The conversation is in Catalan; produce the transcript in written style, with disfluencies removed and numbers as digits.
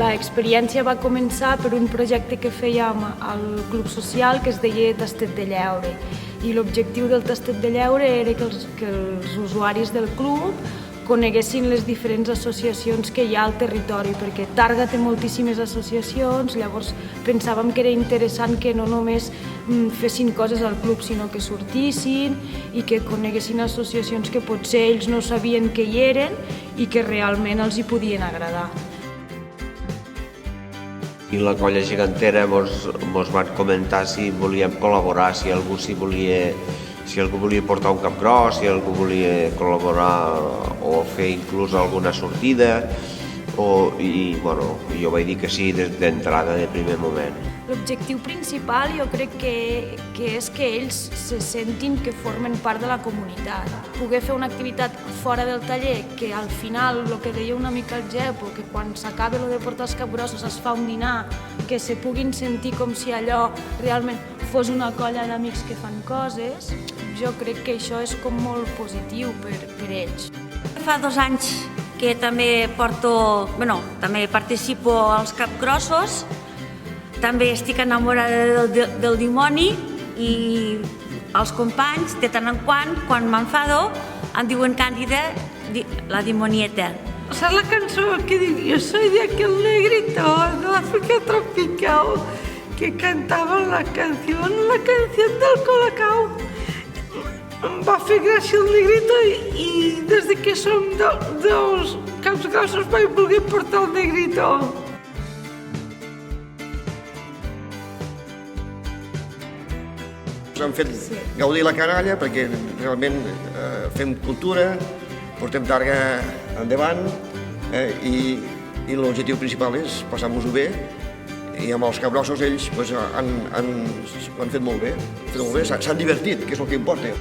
L'experiència va començar per un projecte que fèiem al Club Social que es deia Tastet de Lleure, i l'objectiu del Tastet de Lleure era que els usuaris del club coneguessin les diferents associacions que hi ha al territori, perquè Tàrrega té moltíssimes associacions, llavors pensàvem que era interessant que no només fessin coses al club, sinó que sortissin i que coneguessin associacions que potser ells no sabien que hi eren i que realment els hi podien agradar. I la colla gegantera mos van comentar si volíem col·laborar, si algú volia portar un capgros, si algú volia col·laborar o fer inclús alguna sortida, i jo vaig dir que sí d'entrada, de primer moment. L'objectiu principal jo crec que és que ells se sentin que formen part de la comunitat. Poder fer una activitat fora del taller, que al final, el que deia una mica el Gepo, que quan s'acaba el de portar els capgrossos es fa un dinar, que se puguin sentir com si allò realment fos una colla d'amics que fan coses, jo crec que això és com molt positiu per ells. Fa 2 anys que també participo als capgrossos, també estic enamorada del dimoni i els companys, de tant en quan m'enfado, em diuen Càndida, la dimonieta. ¿Sabes la canción que digo? Yo soy de aquel negrito de África tropical que cantaba la canción del Colacao. Em va fer gràcia el negrito i des que som dels capgrossos vaig voler portar el negrito. Ens han fet gaudir la canalla perquè realment fem cultura, portem Tàrrega endavant i l'objectiu principal és passar-nos-ho bé, i amb els capgrossos ells ho han fet molt bé, s'han divertit, que és el que importa.